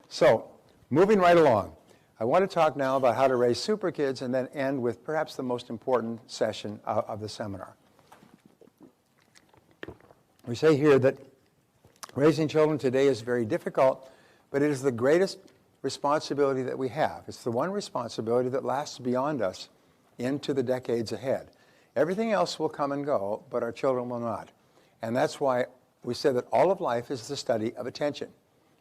So, moving right along, I want to talk now about how to raise super kids and then end with perhaps the most important session of the seminar. We say here that raising children today is very difficult, but it is the greatest responsibility that we have. It's the one responsibility that lasts beyond us into the decades ahead. Everything else will come and go, but our children will not. And that's why we say that all of life is the study of attention.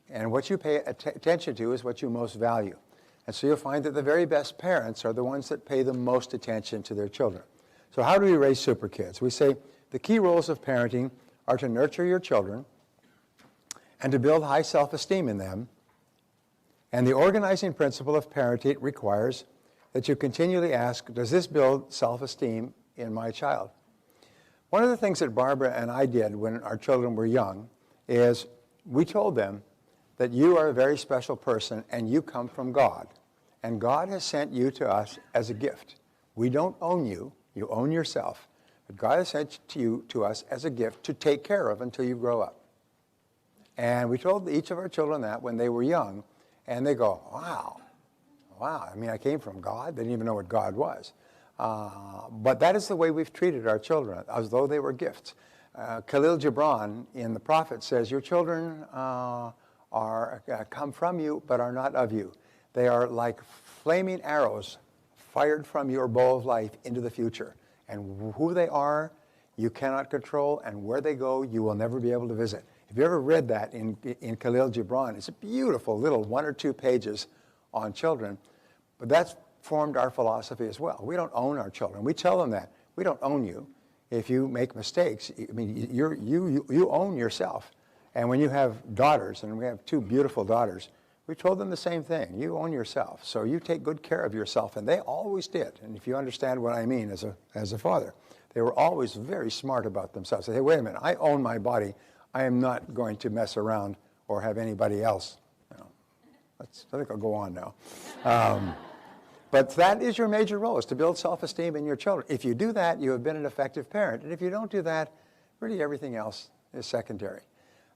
And what you pay attention to is what you most value. And so you'll find that the very best parents are the ones that pay the most attention to their children. So how do we raise super kids? We say the key roles of parenting are to nurture your children and to build high self-esteem in them. And the organizing principle of parenting requires that you continually ask, does this build self-esteem in my child? One of the things that Barbara and I did when our children were young is we told them that you are a very special person and you come from God. And God has sent you to us as a gift. We don't own you, you own yourself. But God has sent you to us as a gift to take care of until you grow up. And we told each of our children that when they were young, and they go, wow, I mean, I came from God. They didn't even know what God was. But that is the way we've treated our children, as though they were gifts. Khalil Gibran in The Prophet says, your children come from you, but are not of you. They are like flaming arrows fired from your bow of life into the future. And who they are, you cannot control, and where they go, you will never be able to visit. If you ever read that in Khalil Gibran, it's a beautiful little 1 or 2 pages on children, but that's formed our philosophy as well. We don't own our children. We tell them that. We don't own you. If you make mistakes, I mean, you own yourself. And when you have daughters, and we have 2 beautiful daughters, we told them the same thing. You own yourself, so you take good care of yourself, and they always did. And if you understand what I mean as a father, they were always very smart about themselves. They say, hey, wait a minute, I own my body. I am not going to mess around or have anybody else. You know, I think I'll go on now. But that is your major role, is to build self-esteem in your children. If you do that, you have been an effective parent. And if you don't do that, really everything else is secondary.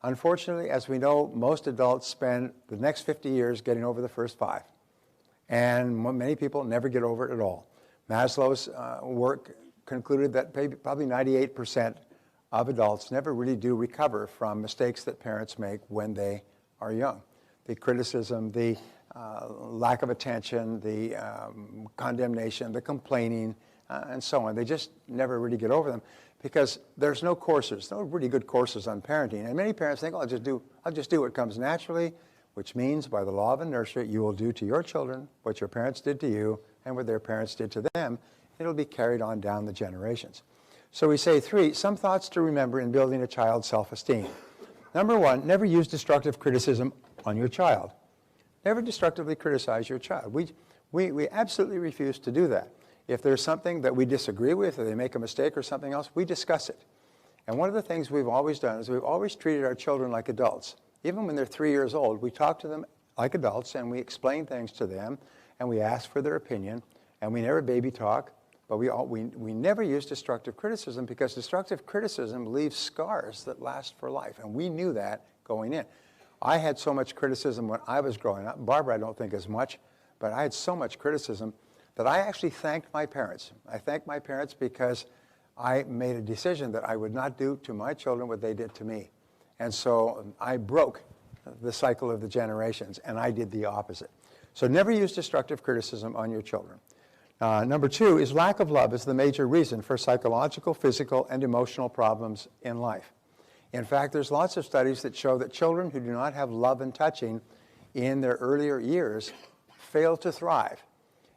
Unfortunately, as we know, most adults spend the next 50 years getting over the first 5. And many people never get over it at all. Maslow's work concluded that probably 98% of adults never really do recover from mistakes that parents make when they are young. The criticism, the lack of attention, the condemnation, the complaining, and so on. They just never really get over them because there's no courses, no really good courses on parenting. And many parents think, oh, I'll just do what comes naturally, which means by the law of inertia, you will do to your children what your parents did to you and what their parents did to them. It'll be carried on down the generations. So we say 3, some thoughts to remember in building a child's self-esteem. Number 1, never use destructive criticism on your child. Never destructively criticize your child. We absolutely refuse to do that. If there's something that we disagree with, or they make a mistake or something else, we discuss it. And one of the things we've always done is we've always treated our children like adults. Even when they're 3 years old, we talk to them like adults, and we explain things to them, and we ask for their opinion, and we never baby talk. But we never use destructive criticism because destructive criticism leaves scars that last for life. And we knew that going in. I had so much criticism when I was growing up. Barbara, I don't think as much, but I had so much criticism that I actually thanked my parents. I thanked my parents because I made a decision that I would not do to my children what they did to me. And so I broke the cycle of the generations, and I did the opposite. So never use destructive criticism on your children. Number 2 is lack of love is the major reason for psychological, physical, and emotional problems in life. In fact, there's lots of studies that show that children who do not have love and touching in their earlier years fail to thrive.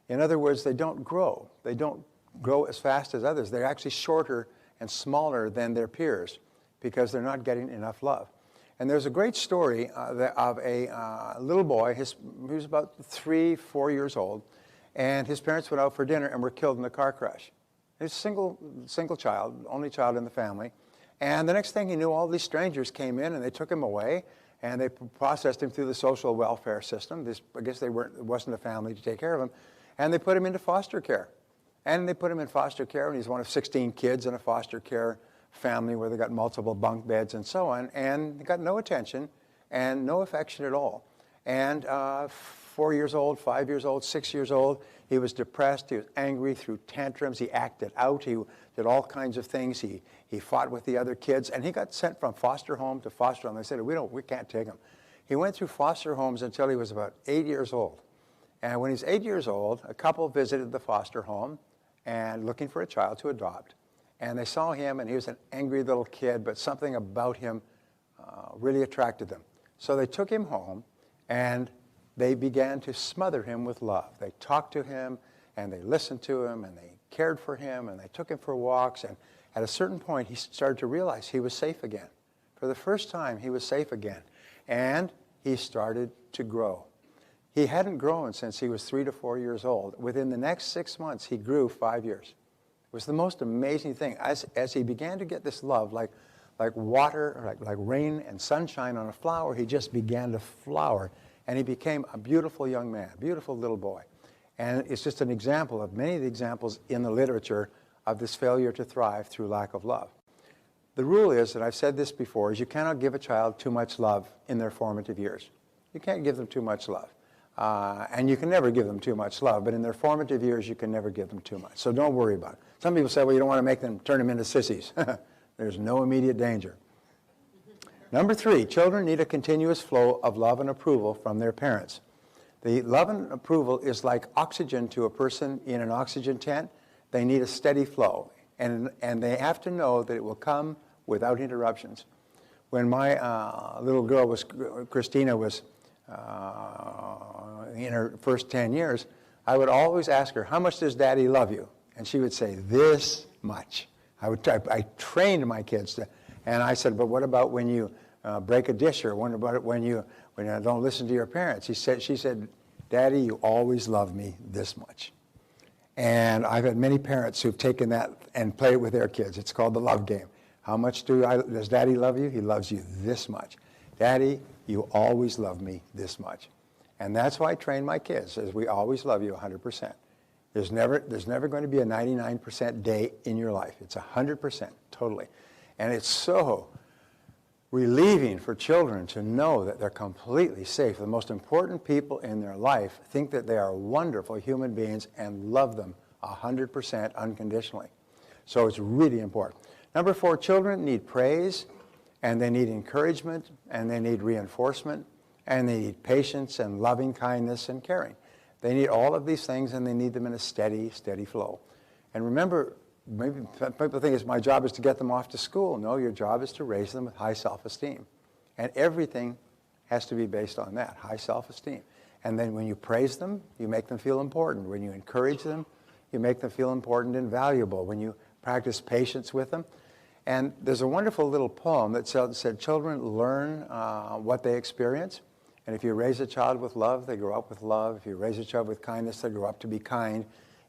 In other words, they don't grow. They don't grow as fast as others. They're actually shorter and smaller than their peers because they're not getting enough love. And there's a great story of a little boy. He was about 3, 4 years old. And his parents went out for dinner and were killed in a car crash. He's a single child, only child in the family. And the next thing he knew, all these strangers came in and they took him away and they processed him through the social welfare system. I guess it wasn't a family to take care of him. And they put him into foster care. And they put him in foster care, and he's one of 16 kids in a foster care family where they got multiple bunk beds and so on. And he got no attention and no affection at all. And 4 years old, 5 years old, 6 years old, he was depressed, he was angry, threw tantrums, he acted out, he did all kinds of things, he fought with the other kids, and he got sent from foster home to foster home. They said, we can't take him. He went through foster homes until he was about 8 years old. And when he's 8 years old, a couple visited the foster home and looking for a child to adopt. And they saw him, and he was an angry little kid, but something about him really attracted them. So they took him home, and they began to smother him with love. They talked to him, and they listened to him, and they cared for him, and they took him for walks. And at a certain point, he started to realize he was safe again. For the first time, he was safe again. And he started to grow. He hadn't grown since he was 3 to 4 years old. Within the next 6 months, he grew 5 years. It was the most amazing thing. As he began to get this love, like water, like rain and sunshine on a flower, he just began to flower. And he became a beautiful young man, beautiful little boy. And it's just an example of many of the examples in the literature of this failure to thrive through lack of love. The rule is, and I've said this before, is you cannot give a child too much love in their formative years. You can't give them too much love. And you can never give them too much love, but in their formative years, you can never give them too much. So don't worry about it. Some people say, well, you don't want to make them, turn them into sissies. There's no immediate danger. Number 3, children need a continuous flow of love and approval from their parents. The love and approval is like oxygen to a person in an oxygen tent. They need a steady flow, and they have to know that it will come without interruptions. When my little girl, Christina, was in her first 10 years, I would always ask her, how much does Daddy love you? And she would say, this much. I trained my kids to, and I said, but what about when you break a dish, or what about when you don't listen to your parents? She said, Daddy, you always love me this much. And I've had many parents who've taken that and played it with their kids. It's called the love game. How much does Daddy love you? He loves you this much. Daddy, you always love me this much. And that's why I train my kids, is we always love you 100%. There's never going to be a 99% day in your life. It's 100%, totally. And it's so relieving for children to know that they're completely safe. The most important people in their life think that they are wonderful human beings and love them 100% unconditionally. So it's really important. Number 4, children need praise, and they need encouragement, and they need reinforcement, and they need patience and loving kindness and caring. They need all of these things, and they need them in a steady, steady flow. And remember, maybe people think it's my job is to get them off to school. No, your job is to raise them with high self-esteem. And everything has to be based on that, high self-esteem. And then when you praise them, you make them feel important. When you encourage them, you make them feel important and valuable. When you practice patience with them. And there's a wonderful little poem that said, children learn what they experience. And if you raise a child with love, they grow up with love. If you raise a child with kindness, they grow up to be kind.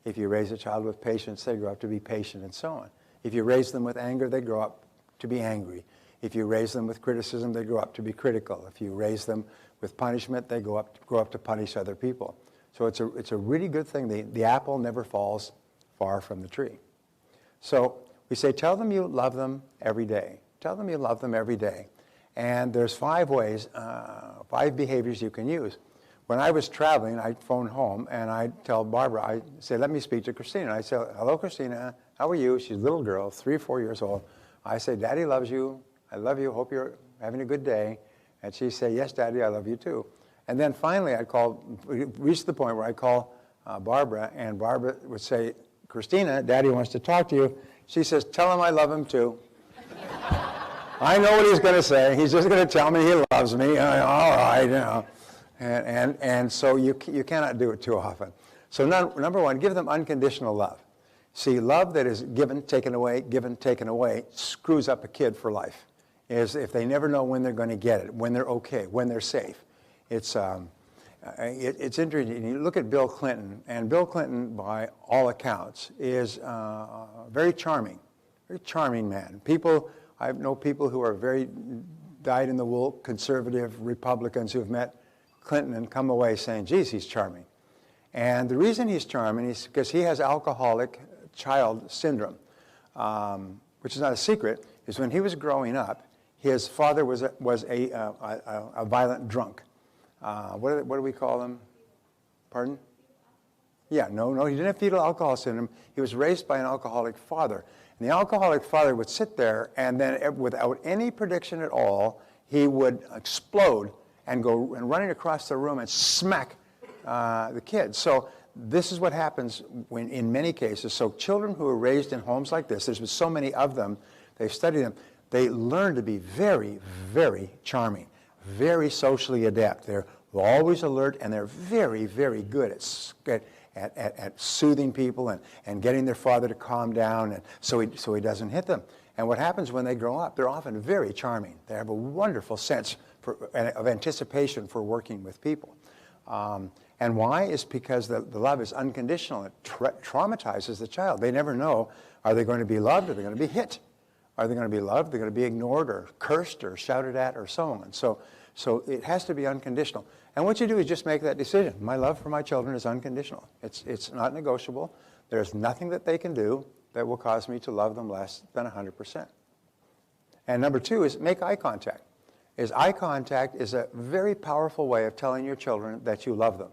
If you raise a child with patience, they grow up to be patient, and so on. If you raise them with anger, they grow up to be angry. If you raise them with criticism, they grow up to be critical. If you raise them with punishment, they grow up to punish other people. So it's a really good thing. The apple never falls far from the tree. So we say, tell them you love them every day. Tell them you love them every day. And there's 5 ways, 5 behaviors you can use. When I was traveling, I'd phone home, and I'd tell Barbara, I'd say, let me speak to Christina. I'd say, hello, Christina, how are you? She's a little girl, 3 or 4 years old. I say, Daddy loves you. I love you. Hope you're having a good day. And she'd say, yes, Daddy, I love you too. And then finally, I'd reach the point where I'd call Barbara, and Barbara would say, Christina, Daddy wants to talk to you. She says, tell him I love him too. I know what he's going to say. He's just going to tell me he loves me. All right, you know. And so you cannot do it too often. So number 1, give them unconditional love. See, love that is given, taken away, screws up a kid for life. Is if they never know when they're going to get it, when they're okay, when they're safe. It's interesting. You look at Bill Clinton, and Bill Clinton, by all accounts, is very charming man. I know people who are very dyed-in-the-wool conservative Republicans who have met Clinton and come away saying, geez, he's charming. And the reason he's charming is because he has alcoholic child syndrome, which is not a secret, is when he was growing up, his father was a violent drunk. what do we call them? Pardon? Yeah, no, he didn't have fetal alcohol syndrome. He was raised by an alcoholic father. And the alcoholic father would sit there, and then without any prediction at all, he would explode and go and running across the room and smack the kid. So this is what happens when, in many cases. So children who are raised in homes like this, there's been so many of them, they've studied them, they learn to be very, very charming, very socially adept. They're always alert, and they're very, very good at soothing people and getting their father to calm down, and so he doesn't hit them. And what happens when they grow up, they're often very charming. They have a wonderful sense of anticipation for working with people. And why? Is because the love is unconditional. It traumatizes the child. They never know, are they going to be loved, or are they going to be hit? Are they going to be loved? They're going to be ignored or cursed or shouted at or so on. So it has to be unconditional. And what you do is just make that decision. My love for my children is unconditional. It's not negotiable. There's nothing that they can do that will cause me to love them less than 100%. And number two is make eye contact. Eye contact is a very powerful way of telling your children that you love them.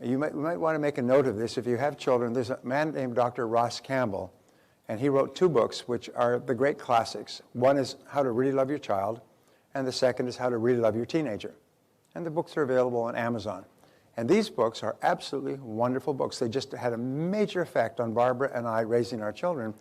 You might want to make a note of this. If you have children, there's a man named Dr. Ross Campbell, and he wrote 2 books which are the great classics. One is How to Really Love Your Child, and the second is How to Really Love Your Teenager. And the books are available on Amazon. And these books are absolutely wonderful books. They just had a major effect on Barbara and I raising our children,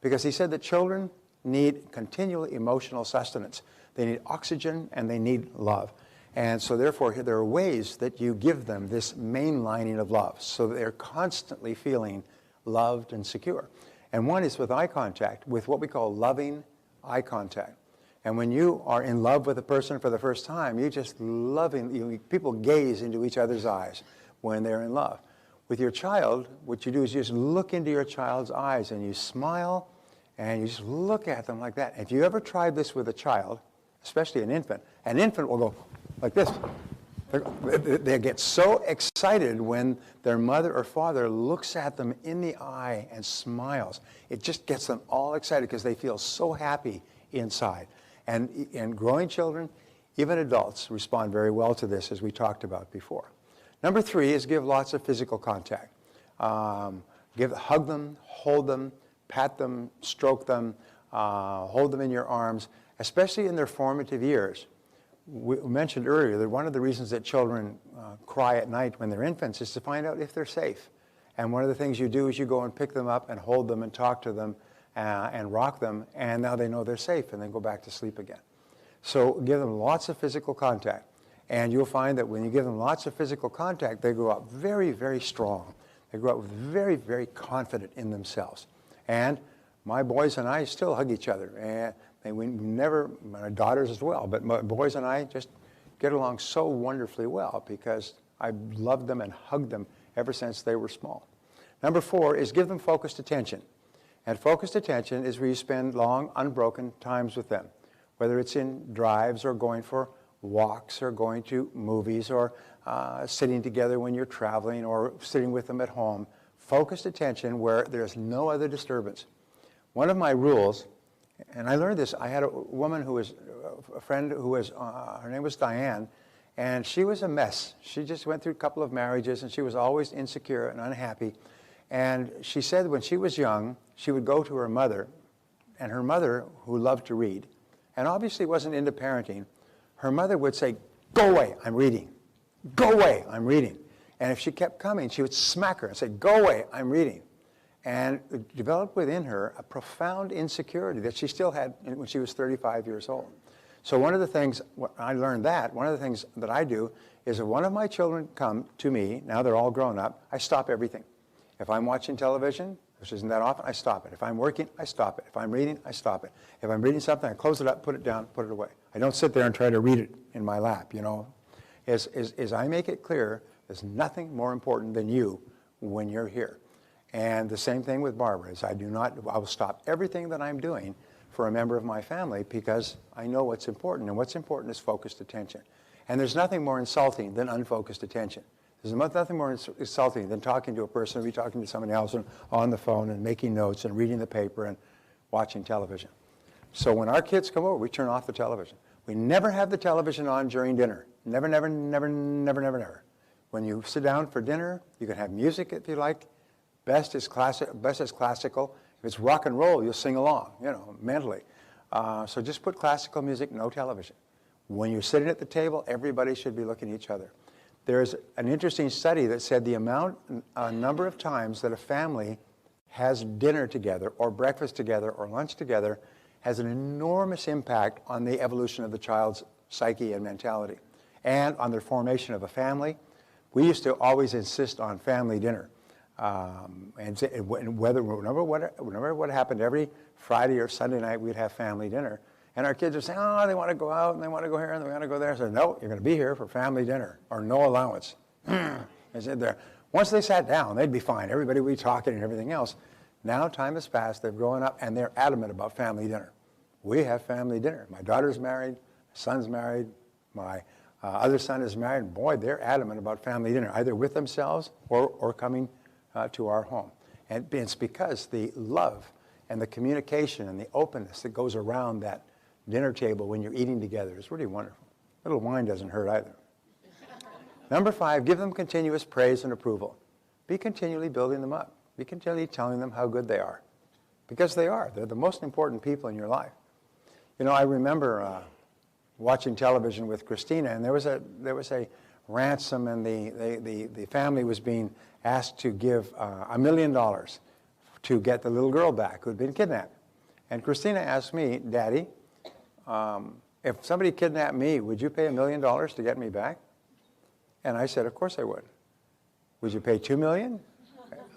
because he said that children need continual emotional sustenance. They need oxygen and they need love. And so therefore, there are ways that you give them this mainlining of love so that they're constantly feeling loved and secure. And one is with eye contact, with what we call loving eye contact. And when you are in love with a person for the first time, you just people gaze into each other's eyes when they're in love. With your child, what you do is you just look into your child's eyes and you smile and you just look at them like that. If you ever tried this with a child, especially an infant will go like this. They get so excited when their mother or father looks at them in the eye and smiles. It just gets them all excited because they feel so happy inside. And growing children, even adults, respond very well to this, as we talked about before. Number 3 is give lots of physical contact. Hug them, hold them, pat them, stroke them, hold them in your arms, especially in their formative years. We mentioned earlier that one of the reasons that children cry at night when they're infants is to find out if they're safe. And one of the things you do is you go and pick them up and hold them and talk to them and rock them, and now they know they're safe, and then go back to sleep again. So give them lots of physical contact. And you'll find that when you give them lots of physical contact, they grow up very, very strong. They grow up very, very confident in themselves. And my boys and I still hug each other. And we never, my daughters as well, but my boys and I just get along so wonderfully well because I've loved them and hugged them ever since they were small. Number 4 is give them focused attention. And focused attention is where you spend long, unbroken times with them, whether it's in drives or going for walks or going to movies or sitting together when you're traveling or sitting with them at home. Focused attention where there's no other disturbance. One of my rules, and I learned this, I had a woman who was a friend who was, her name was Diane, and she was a mess. She just went through a couple of marriages, and she was always insecure and unhappy. And she said when she was young, she would go to her mother, and her mother, who loved to read, and obviously wasn't into parenting, her mother would say, "Go away, I'm reading. Go away, I'm reading." And if she kept coming, she would smack her and say, "Go away, I'm reading." And it developed within her a profound insecurity that she still had when she was 35 years old. So one of the things, one of the things that I do is if one of my children come to me, now they're all grown up, I stop everything. If I'm watching television, which isn't that often, I stop it. If I'm working, I stop it. If I'm reading, I stop it. If I'm reading something, I close it up, put it down, put it away. I don't sit there and try to read it in my lap, you know. As I make it clear, there's nothing more important than you when you're here. And the same thing with Barbara is I will stop everything that I'm doing for a member of my family because I know what's important, and what's important is focused attention. And there's nothing more insulting than unfocused attention. There's nothing more insulting than talking to a person, or talking to someone else on the phone and making notes and reading the paper and watching television. So when our kids come over, we turn off the television. We never have the television on during dinner. Never, never, never, never, never, never. When you sit down for dinner, you can have music if you like. Best is classical. If it's rock and roll, you'll sing along, mentally. So just put classical music, no television. When you're sitting at the table, everybody should be looking at each other. There's an interesting study that said the number of times that a family has dinner together or breakfast together or lunch together has an enormous impact on the evolution of the child's psyche and mentality and on their formation of a family. We used to always insist on family dinner. And whenever what happened, every Friday or Sunday night, we'd have family dinner. And our kids would say, oh, they want to go out, and they want to go here, and they want to go there. I said, no, you're going to be here for family dinner, or no allowance. I said there. Once they sat down, they'd be fine. Everybody would be talking and everything else. Now time has passed, they've grown up, and they're adamant about family dinner. We have family dinner. My daughter's married, my son's married, my other son is married, and boy, they're adamant about family dinner, either with themselves or coming to our home. And it's because the love and the communication and the openness that goes around that dinner table when you're eating together is really wonderful. A little wine doesn't hurt either. Number 5, give them continuous praise and approval. Be continually building them up. Be continually telling them how good they are. Because they are. They're the most important people in your life. I remember watching television with Christina, and there was a ransom, and the family was being asked to give $1 million to get the little girl back who had been kidnapped. And Christina asked me, Daddy, if somebody kidnapped me, would you pay $1 million to get me back? And I said, of course I would. Would you pay $2 million?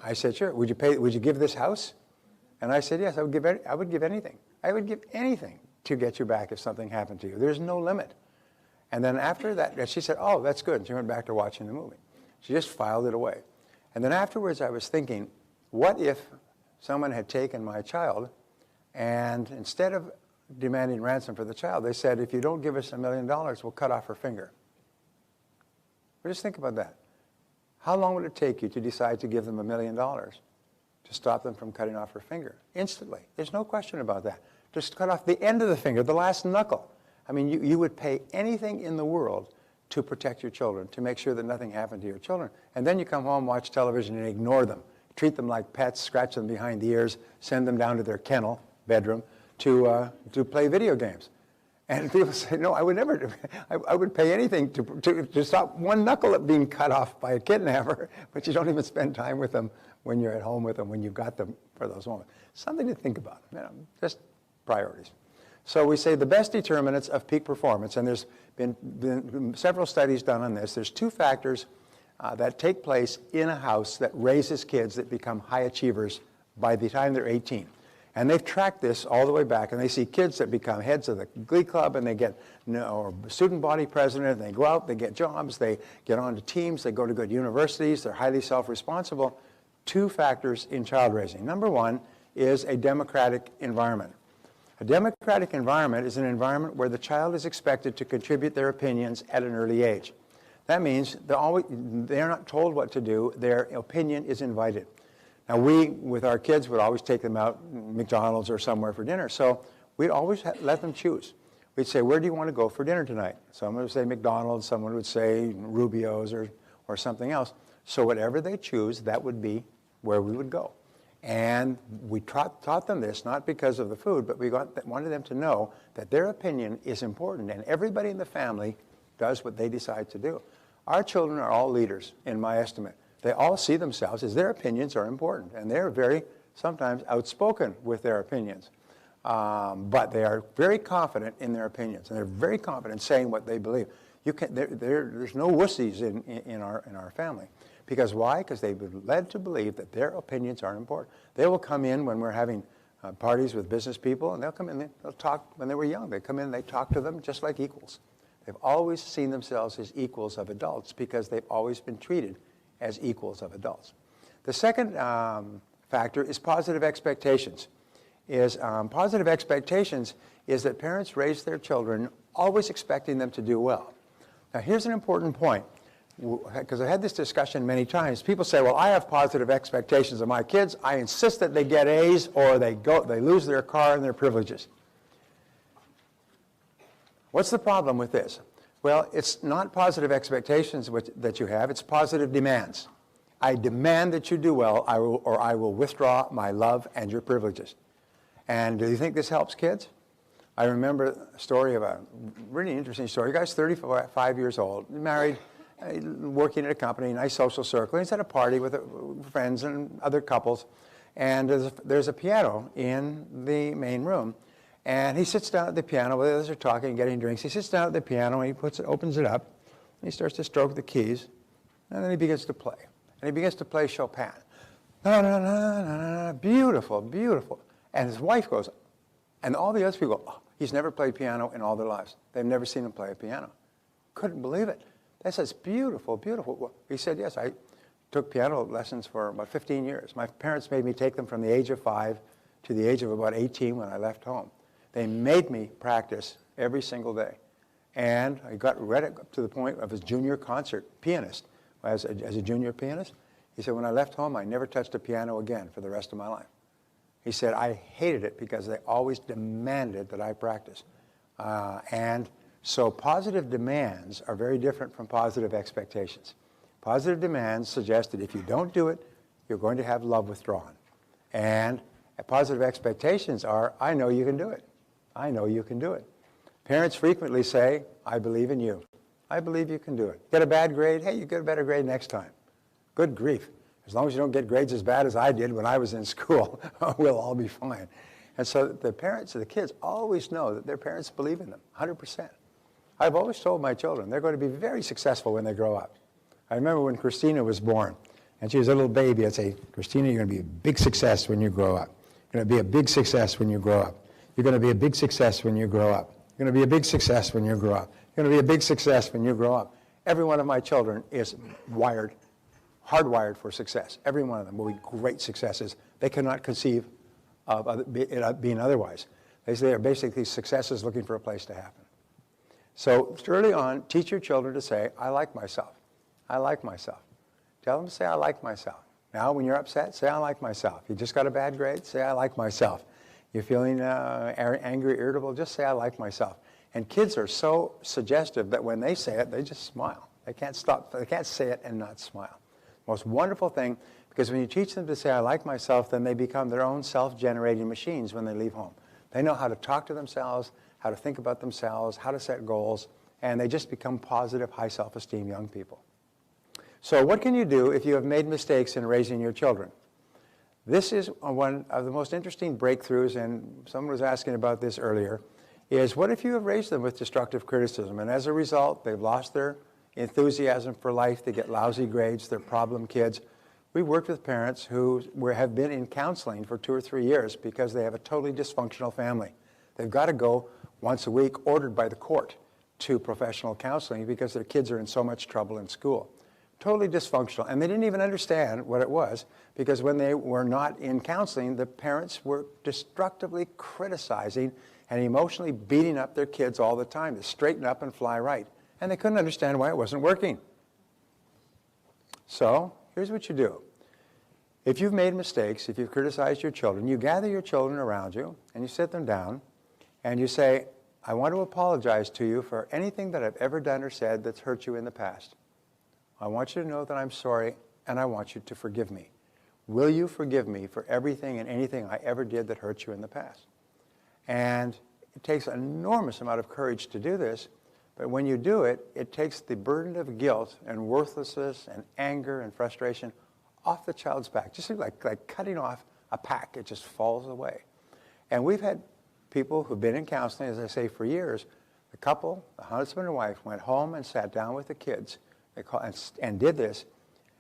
I said, sure. Would you give this house? And I said, yes, I would give anything. I would give anything to get you back if something happened to you. There's no limit. And then after that, she said, oh, that's good. And she went back to watching the movie. She just filed it away. And then afterwards I was thinking, what if someone had taken my child and instead of demanding ransom for the child, they said, if you don't give us $1 million, we'll cut off her finger. But just think about that. How long would it take you to decide to give them $1 million to stop them from cutting off her finger? Instantly. There's no question about that. Just cut off the end of the finger, the last knuckle. I mean, you would pay anything in the world to protect your children, to make sure that nothing happened to your children. And then you come home, watch television, and ignore them. Treat them like pets, scratch them behind the ears, send them down to their kennel, bedroom, to play video games. And people say, no, I would never, I would pay anything to stop one knuckle being cut off by a kidnapper, but you don't even spend time with them when you're at home with them, when you've got them for those moments. Something to think about, just priorities. So we say the best determinants of peak performance, and there's been several studies done on this. There's 2 factors that take place in a house that raises kids that become high achievers by the time they're 18. And they've tracked this all the way back, and they see kids that become heads of the glee club, and they get or student body president, and they go out, they get jobs, they get onto teams, they go to good universities, they're highly self-responsible. 2 factors in child raising. Number 1 is a democratic environment. A democratic environment is an environment where the child is expected to contribute their opinions at an early age. That means they're not told what to do, their opinion is invited. Now we, with our kids, would always take them out, McDonald's or somewhere for dinner, so we'd always let them choose. We'd say, where do you want to go for dinner tonight? Someone would say McDonald's, someone would say Rubio's or something else. So whatever they choose, that would be where we would go. And we taught them this, not because of the food, but we wanted them to know that their opinion is important, and everybody in the family does what they decide to do. Our children are all leaders, in my estimate. They all see themselves as their opinions are important, and they're very, sometimes, outspoken with their opinions. But they are very confident in their opinions, and they're very confident saying what they believe. There's no wussies in our family. Because why? Because they've been led to believe that their opinions are important. They will come in when we're having parties with business people, and they'll come in, they'll talk when they were young. They come in, they talk to them just like equals. They've always seen themselves as equals of adults because they've always been treated as equals of adults. The second factor is positive expectations. Positive expectations is that parents raise their children always expecting them to do well. Now here's an important point, because I've had this discussion many times. People say, well, I have positive expectations of my kids. I insist that they get A's or they lose their car and their privileges. What's the problem with this? Well, it's not positive expectations that you have, it's positive demands. I demand that you do well, or I will withdraw my love and your privileges. And do you think this helps kids? I remember a story of a really interesting story. The guy's 35 years old, married, working at a company, nice social circle. He's at a party with friends and other couples, and there's a piano in the main room. And he sits down at the piano while the others are talking and getting drinks. He sits down at the piano and he opens it up, and he starts to stroke the keys, and then he begins to play. And he begins to play Chopin. Na, na, na, na, na, beautiful, beautiful. And his wife goes, and all the other people go, oh, he's never played piano in all their lives. They've never seen him play a piano. Couldn't believe it. That says beautiful, beautiful. Well, he said, yes, I took piano lessons for about 15 years. My parents made me take them from the age of 5 to the age of about 18 when I left home. They made me practice every single day. And I got right up to the point of his junior concert pianist. As a junior pianist, he said, when I left home, I never touched a piano again for the rest of my life. He said, I hated it because they always demanded that I practice. And so positive demands are very different from positive expectations. Positive demands suggest that if you don't do it, you're going to have love withdrawn. And positive expectations are, I know you can do it. I know you can do it. Parents frequently say, I believe in you. I believe you can do it. Get a bad grade? Hey, you get a better grade next time. Good grief. As long as you don't get grades as bad as I did when I was in school, we'll all be fine. And so the parents of the kids always know that their parents believe in them, 100%. I've always told my children they're going to be very successful when they grow up. I remember when Christina was born, and she was a little baby, I'd say, Christina, you're going to be a big success when you grow up. You're going to be a big success when you grow up. You're going to be a big success when you grow up. You're going to be a big success when you grow up. You're going to be a big success when you grow up. Every one of my children is hardwired for success. Every one of them will be great successes. They cannot conceive of it being otherwise. They say they're basically successes looking for a place to happen. So early on, teach your children to say, I like myself. I like myself. Tell them to say, I like myself. Now, when you're upset, say, I like myself. You just got a bad grade, say, I like myself. You're feeling angry, irritable, just say, I like myself. And kids are so suggestive that when they say it, they just smile. They can't stop. They can't say it and not smile. Most wonderful thing, because when you teach them to say, I like myself, then they become their own self-generating machines when they leave home. They know how to talk to themselves, how to think about themselves, how to set goals, and they just become positive, high self-esteem young people. So what can you do if you have made mistakes in raising your children? This is one of the most interesting breakthroughs, and someone was asking about this earlier, is what if you have raised them with destructive criticism, and as a result, they've lost their enthusiasm for life, they get lousy grades, they're problem kids. We worked with parents who have been in counseling for 2 or 3 years because they have a totally dysfunctional family. They've got to go once a week, ordered by the court, to professional counseling because their kids are in so much trouble in school. Totally dysfunctional. And they didn't even understand what it was because when they were not in counseling, the parents were destructively criticizing and emotionally beating up their kids all the time to straighten up and fly right. And they couldn't understand why it wasn't working. So here's what you do. If you've made mistakes, if you've criticized your children, you gather your children around you and you sit them down and you say, I want to apologize to you for anything that I've ever done or said that's hurt you in the past. I want you to know that I'm sorry and I want you to forgive me. Will you forgive me for everything and anything I ever did that hurt you in the past? And it takes an enormous amount of courage to do this, but when you do it, it takes the burden of guilt and worthlessness and anger and frustration off the child's back. Just like cutting off a pack, it just falls away. And we've had people who've been in counseling, as I say, for years. The couple, the husband and wife, went home and sat down with the kids and did this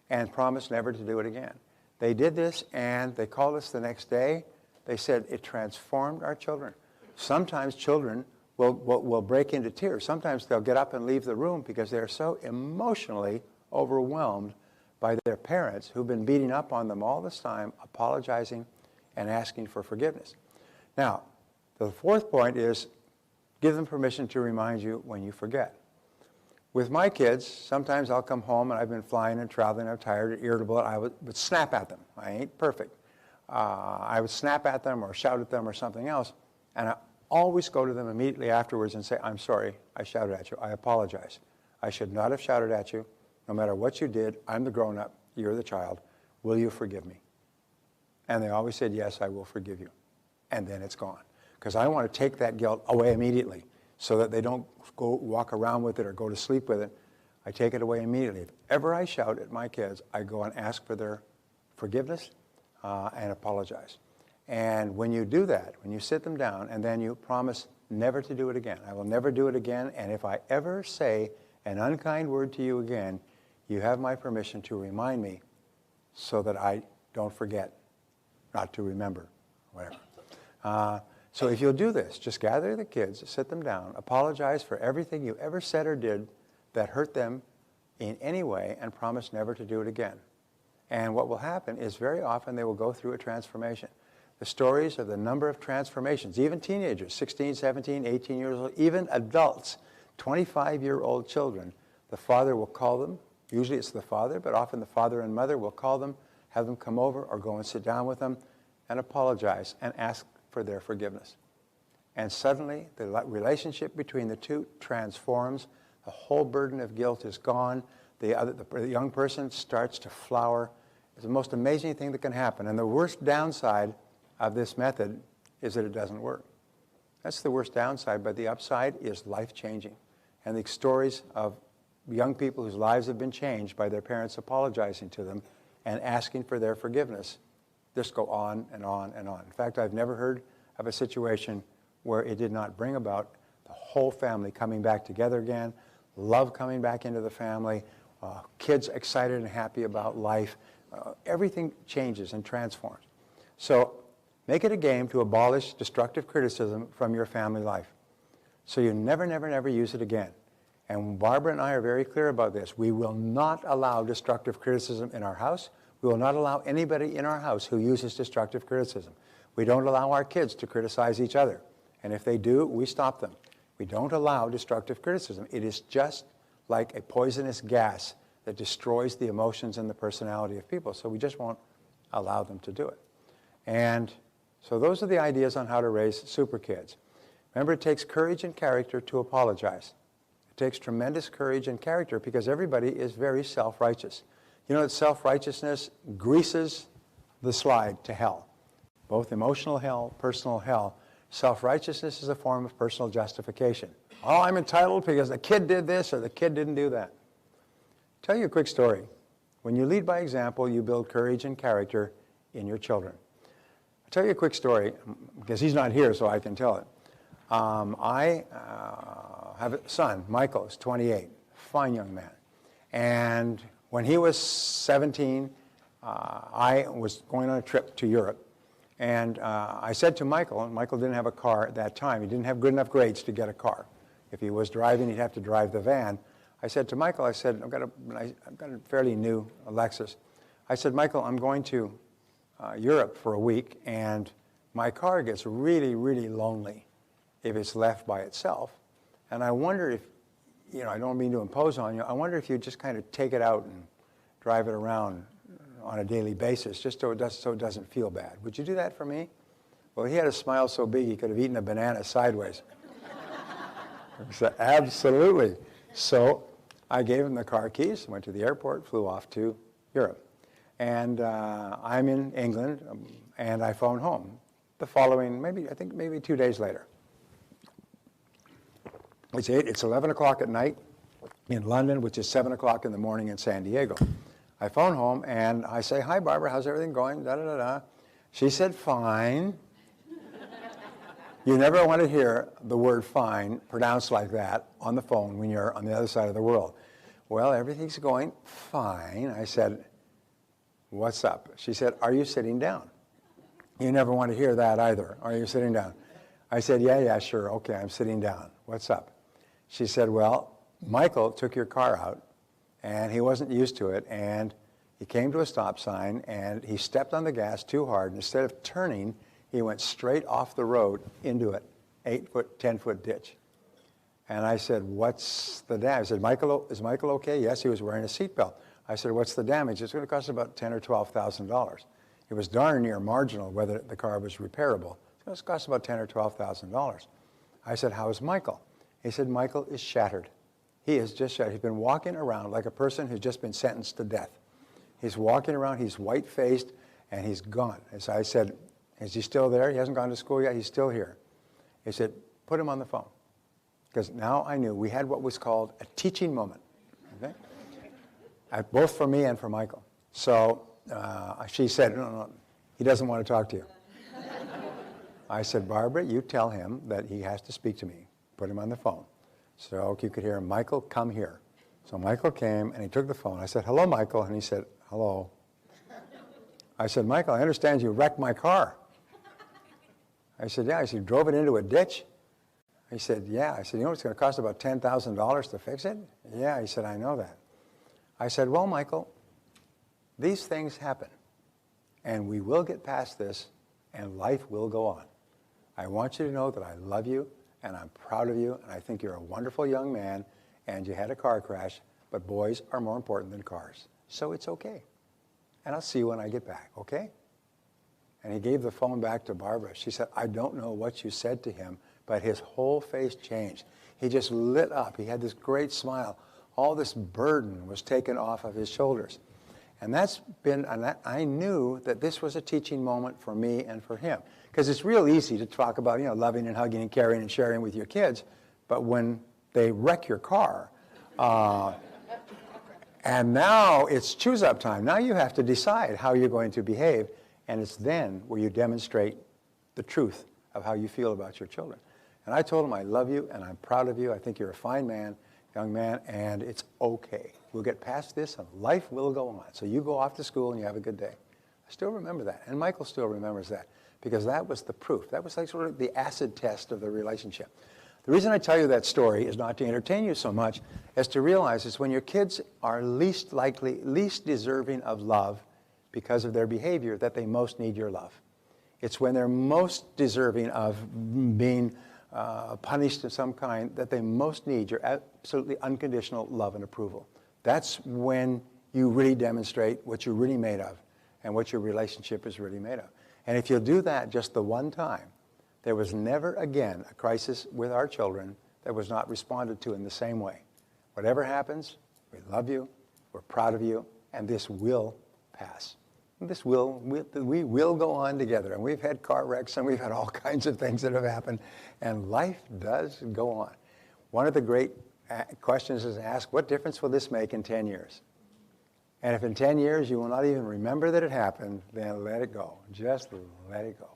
and promised never to do it again. They did this and they called us the next day. They said it transformed our children. Sometimes children will break into tears. Sometimes they'll get up and leave the room because they're so emotionally overwhelmed by their parents who've been beating up on them all this time, apologizing and asking for forgiveness. Now, the fourth point is give them permission to remind you when you forget. With my kids, sometimes I'll come home and I've been flying and traveling, I'm tired and irritable, and I would snap at them. I ain't perfect. I would snap at them or shout at them or something else, and always go to them immediately afterwards and say, I'm sorry, I shouted at you. I apologize. I should not have shouted at you. No matter what you did, I'm the grown-up, you're the child. Will you forgive me? And they always said, yes, I will forgive you. And then it's gone. Because I want to take that guilt away immediately so that they don't go walk around with it or go to sleep with it. I take it away immediately. If ever I shout at my kids, I go and ask for their forgiveness and apologize. And when you do that, when you sit them down and then you promise never to do it again, I will never do it again, and if I ever say an unkind word to you again, you have my permission to remind me so that I don't forget, not to remember, whatever. So if you'll do this, just gather the kids, sit them down, apologize for everything you ever said or did that hurt them in any way, and promise never to do it again. And what will happen is very often they will go through a transformation. The stories of the number of transformations, even teenagers, 16, 17, 18 years old, even adults, 25-year-old children, the father will call them. Usually it's the father, but often the father and mother will call them, have them come over or go and sit down with them and apologize and ask for their forgiveness. And suddenly the relationship between the two transforms. The whole burden of guilt is gone. The young person starts to flower. It's the most amazing thing that can happen. And the worst downside of this method is that it doesn't work. That's the worst downside, but the upside is life-changing. And the stories of young people whose lives have been changed by their parents apologizing to them and asking for their forgiveness just go on and on and on. In fact, I've never heard of a situation where it did not bring about the whole family coming back together again, love coming back into the family, kids excited and happy about life. Everything changes and transforms. So make it a game to abolish destructive criticism from your family life. So you never, never, never use it again. And Barbara and I are very clear about this. We will not allow destructive criticism in our house. We will not allow anybody in our house who uses destructive criticism. We don't allow our kids to criticize each other. And if they do, we stop them. We don't allow destructive criticism. It is just like a poisonous gas that destroys the emotions and the personality of people. So we just won't allow them to do it. And so those are the ideas on how to raise super kids. Remember, it takes courage and character to apologize. It takes tremendous courage and character because everybody is very self-righteous. You know that self-righteousness greases the slide to hell, both emotional hell, personal hell. Self-righteousness is a form of personal justification. Oh, I'm entitled because the kid did this or the kid didn't do that. I'll tell you a quick story. When you lead by example, you build courage and character in your children. I'll tell you a quick story because he's not here, so I can tell it. I have a son, Michael, is 28, fine young man. And when he was 17, I was going on a trip to Europe. And I said to Michael, and Michael didn't have a car at that time. He didn't have good enough grades to get a car. If he was driving, he'd have to drive the van. I said to Michael, I said, I've got a fairly new Lexus. I said, Michael, I'm going to Europe for a week, and my car gets really, really lonely if it's left by itself. And I wonder if, you know, I don't mean to impose on you, I wonder if you just kind of take it out and drive it around on a daily basis, just so it doesn't feel bad. Would you do that for me? Well, he had a smile so big he could have eaten a banana sideways. I said, absolutely. So I gave him the car keys, went to the airport, flew off to Europe. And I'm in England, and I phoned home the following, maybe 2 days later. It's 11 o'clock at night in London, which is 7 o'clock in the morning in San Diego. I phone home, and I say, hi, Barbara, how's everything going? Da-da-da-da. She said, fine. You never want to hear the word fine pronounced like that on the phone when you're on the other side of the world. Well, everything's going fine. I said, what's up? She said, are you sitting down? You never want to hear that either. Are you sitting down? I said, yeah, sure. Okay, I'm sitting down. What's up? She said, well, Michael took your car out, and he wasn't used to it, and he came to a stop sign, and he stepped on the gas too hard. Instead of turning, he went straight off the road into an 8-foot, 10-foot ditch. And I said, what's the damage? I said, is Michael okay? Yes, he was wearing a seatbelt. I said, what's the damage? It's going to cost about $10,000 or $12,000. It was darn near marginal whether the car was repairable. It's going to cost about $10,000 or $12,000. I said, how's Michael? He said, Michael is shattered. He is just shattered. He's been walking around like a person who's just been sentenced to death. He's walking around, he's white-faced, and he's gone. And so I said, is he still there? He hasn't gone to school yet? He's still here. He said, put him on the phone. Because now I knew we had what was called a teaching moment, okay? Both for me and for Michael. So she said, no, he doesn't want to talk to you. I said, Barbara, you tell him that he has to speak to me. Put him on the phone. So you could hear him, Michael, come here. So Michael came, and he took the phone. I said, hello, Michael. And he said, hello. I said, Michael, I understand you wrecked my car. I said, yeah. I said, you drove it into a ditch? He said, yeah. I said, you know it's going to cost about $10,000 to fix it? Yeah. He said, I know that. I said, well, Michael, these things happen, and we will get past this, and life will go on. I want you to know that I love you, and I'm proud of you, and I think you're a wonderful young man, and you had a car crash, but boys are more important than cars. So it's okay. And I'll see you when I get back, okay? And he gave the phone back to Barbara. She said, I don't know what you said to him, but his whole face changed. He just lit up. He had this great smile. All this burden was taken off of his shoulders. And I knew that this was a teaching moment for me and for him. Because it's real easy to talk about, loving and hugging and caring and sharing with your kids, but when they wreck your car, and now it's choose-up time. Now you have to decide how you're going to behave, and it's then where you demonstrate the truth of how you feel about your children. And I told him, I love you, and I'm proud of you. I think you're a fine man, young man, and it's okay. We'll get past this, and life will go on. So you go off to school, and you have a good day. I still remember that, and Michael still remembers that, because that was the proof. That was like sort of the acid test of the relationship. The reason I tell you that story is not to entertain you so much as to realize is when your kids are least likely, least deserving of love because of their behavior that they most need your love. It's when they're most deserving of being punished of some kind that they most need your absolutely unconditional love and approval. That's when you really demonstrate what you're really made of and what your relationship is really made of. And if you'll do that just the one time, there was never again a crisis with our children that was not responded to in the same way. Whatever happens, we love you, we're proud of you, and this will pass. We will go on together. And we've had car wrecks, and we've had all kinds of things that have happened, and life does go on. One of the great questions is asked, what difference will this make in 10 years? And if in 10 years you will not even remember that it happened, then let it go. Just let it go.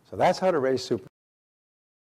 So that's how to raise super